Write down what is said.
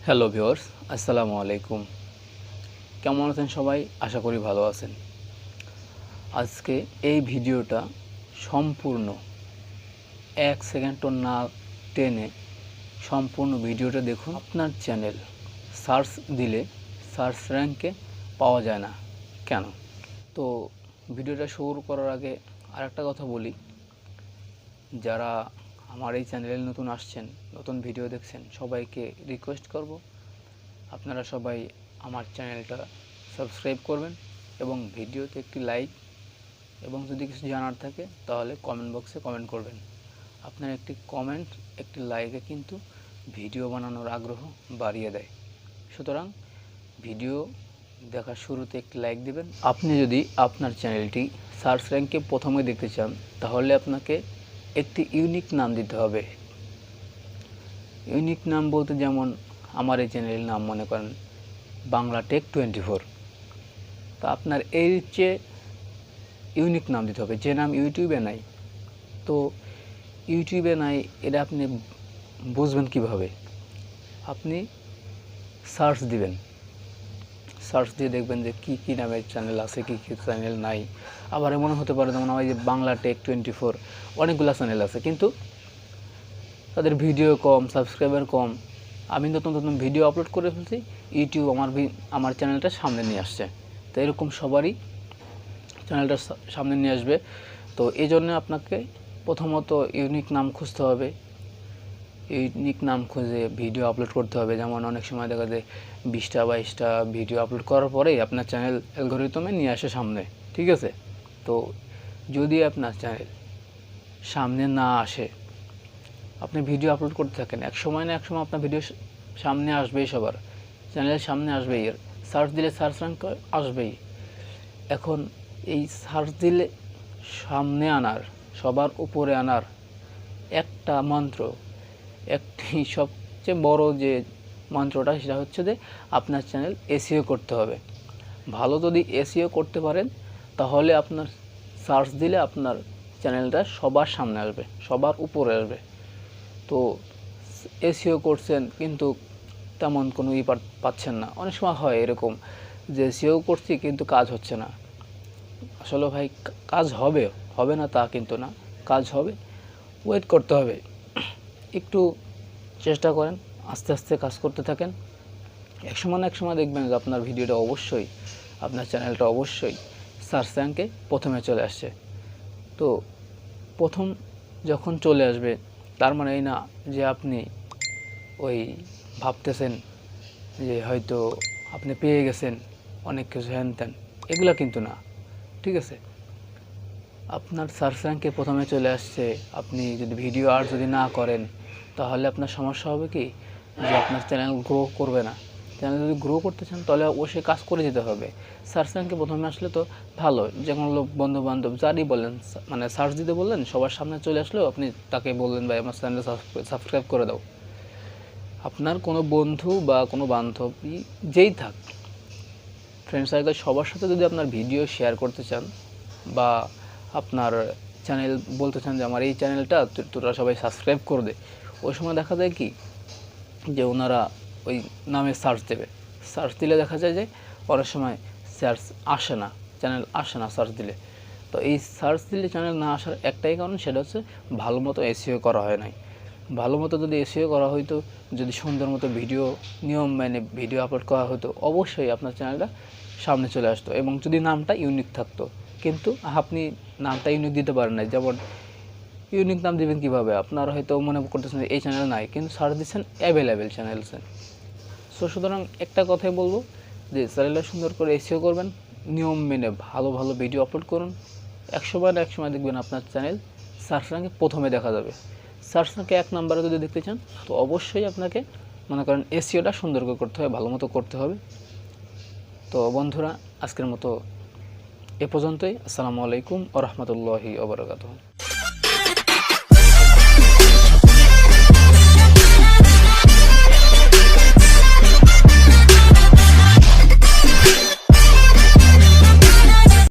Hello viewers, আসসালামু আলাইকুম। কেমন আছেন সবাই? আশা করি ভালো আছেন। আজকে এই ভিডিওটা সম্পূর্ণ 1 সেকেন্ডও না টেনে সম্পূর্ণ ভিডিওটা দেখুন। আপনার চ্যানেল সার্চ দিলে সার্চ র্যাঙ্কে পাওয়া যায় না কেন? তো ভিডিওটা শুরু করার আগে আরেকটা কথা বলি, যারা আমার এই চ্যানেলে নতুন আসছেন, নতুন ভিডিও দেখছেন, সবাইকে রিকোয়েস্ট করব আপনারা সবাই আমার চ্যানেলটা সাবস্ক্রাইব করবেন এবং ভিডিওতে একটি লাইক, এবং যদি কিছু জানার থাকে তাহলে কমেন্ট বক্সে কমেন্ট করবেন। আপনার একটি কমেন্ট, একটি লাইকে কিন্তু ভিডিও বানানোর আগ্রহ বাড়িয়ে দেয়। সুতরাং ভিডিও দেখার শুরুতে একটি লাইক দিবেন। আপনি যদি আপনার চ্যানেলটি সার্চ র্যাঙ্কে প্রথমে দেখতে চান তাহলে আপনাকে একটি ইউনিক নাম দিতে হবে। ইউনিক নাম বলতে যেমন আমার এই চ্যানেলের নাম মনে করেন বাংলা টেক 24। তা আপনার এর চেয়ে ইউনিক নাম দিতে হবে, যে নাম ইউটিউবে নাই। তো ইউটিউবে নাই, এটা আপনি বুঝবেন কিভাবে? আপনি সার্চ দিবেন, সার্চ দিয়ে দেখবেন যে কী কী নামের চ্যানেল আছে, কী কী চ্যানেল নাই। আবার এমন হতে পারে যেমন আমার যে বাংলা টেক 24 অনেকগুলো চ্যানেল আছে, কিন্তু তাদের ভিডিও কম, সাবস্ক্রাইবার কম। আমি নতুন নতুন ভিডিও আপলোড করে ফেলছি, ইউটিউব আমার চ্যানেলটা সামনে নিয়ে আসছে। তো এরকম সবারই চ্যানেলটা সামনে নিয়ে আসবে। তো এই জন্য আপনাকে প্রথমত ইউনিক নাম খুঁজতে হবে। ইউনিক নাম খুঁজে ভিডিও আপলোড করতে হবে। যেমন অনেক সময় দেখা যায় 20টা-22টা ভিডিও আপলোড করার পরেই আপনার চ্যানেল অ্যালগরিদমে নিয়ে আসে সামনে, ঠিক আছে? তো যদি আপনার চ্যানেল সামনে না আসে, আপনি ভিডিও আপলোড করতে থাকেন, এক সময় না এক সময় আপনার ভিডিও সামনে আসবেই, সবার চ্যানেলের সামনে আসবেই। এর সার্চ দিলে সার্চ র্যাঙ্ক আসবেই। এখন এই সার্চ দিলে সামনে আনার, সবার উপরে আনার একটা মন্ত্র, একটি সবচেয়ে বড় যে মন্ত্রটা, সেটা হচ্ছে যে আপনার চ্যানেল এসইও করতে হবে। ভালো যদি এসইও করতে পারেন তাহলে আপনার সার্চ দিলে আপনার চ্যানেলটা সবার সামনে আসবে, সবার উপরে আসবে। তো এসইও করছেন কিন্তু তেমন কোনো পাচ্ছেন না। অনেক সময় হয় এরকম যে এসইও করছি কিন্তু কাজ হচ্ছে না। আসলে ভাই, কাজ হবে, হবে না তা কিন্তু না, কাজ হবে, ওয়েট করতে হবে। একটু চেষ্টা করেন, আস্তে আস্তে কাজ করতে থাকেন। এক সময় না এক সময় দেখবেন যে আপনার ভিডিওটা অবশ্যই, আপনার চ্যানেলটা অবশ্যই সার্চ র্যাঙ্কে প্রথমে চলে আসছে। তো প্রথম যখন চলে আসবে তার মানে এই না যে আপনি ওই ভাবতেছেন যে হয়তো আপনি পেয়ে গেছেন অনেক কিছু হ্যান ত্যান, এগুলো কিন্তু না, ঠিক আছে? আপনার সার্চ র্যাঙ্কে প্রথমে চলে আসছে, আপনি যদি ভিডিও আর যদি না করেন তাহলে আপনার সমস্যা হবে কি, যে আপনার চ্যানেল গ্রো করবে না। চ্যানেল যদি গ্রো করতে চান তাহলে অবশ্যই কাজ করে যেতে হবে। সার্চ র্যাঙ্কে প্রথমে আসলে তো ভালো, যে কোনো লোক, বন্ধুবান্ধব যারই বলেন, মানে সার্চ দিতে বললেন, সবার সামনে চলে আসলেও আপনি তাকে বললেন ভাই আমার চ্যানেলটা সাবস্ক্রাইব করে দাও। আপনার কোনো বন্ধু বা কোনো বান্ধবী যেই থাক, ফ্রেন্ড সার্কেল, সবার সাথে যদি আপনার ভিডিও শেয়ার করতে চান বা আপনার চ্যানেল বলতে চান যে আমার এই চ্যানেলটা তোরা সবাই সাবস্ক্রাইব করে দে, ওই সময় দেখা যায় কি যে ওনারা ওই নামে সার্চ দেবে। সার্চ দিলে দেখা যায় যে অনেক সময় সার্চ আসে না, চ্যানেল আসে না সার্চ দিলে। তো এই সার্চ দিলে চ্যানেল না আসার একটাই কারণ, সেটা হচ্ছে ভালো মতো এসইও করা হয় নাই। ভালো মতো যদি এসইও করা হইতো, যদি সুন্দর মতো ভিডিও, নিয়ম মেনে ভিডিও আপলোড করা হতো, অবশ্যই আপনার চ্যানেলটা সামনে চলে আসতো এবং যদি নামটা ইউনিক থাকতো। কিন্তু আপনি নামটা ইউনিক দিতে পারেন না। যেমন ইউনিক নাম দিবেন কীভাবে? আপনারা হয়তো মনে করতেছেন এই চ্যানেল নাই, কিন্তু সার্চ দিচ্ছেন অ্যাভেলেবেল চ্যানেল আছে। সুতরাং একটা কথাই বলবো যে চ্যানেলটা সুন্দর করে এসইও করবেন, নিয়ম মেনে ভালো ভালো ভিডিও আপলোড করুন। একসময় না একসময় দেখবেন আপনার চ্যানেল সার্চ র্যাঙ্কে প্রথমে দেখা যাবে। সার্চ র্যাঙ্কে 1 নম্বরে যদি দেখতে চান তো অবশ্যই আপনাকে মনে করেন এসইওটা সুন্দর করে করতে হবে, ভালো মতো করতে হবে। তো বন্ধুরা, আজকের মতো এ পর্যন্তই। আসসালামু আলাইকুম ওয়া রাহমাতুল্লাহি ওয়া বারাকাতুহু।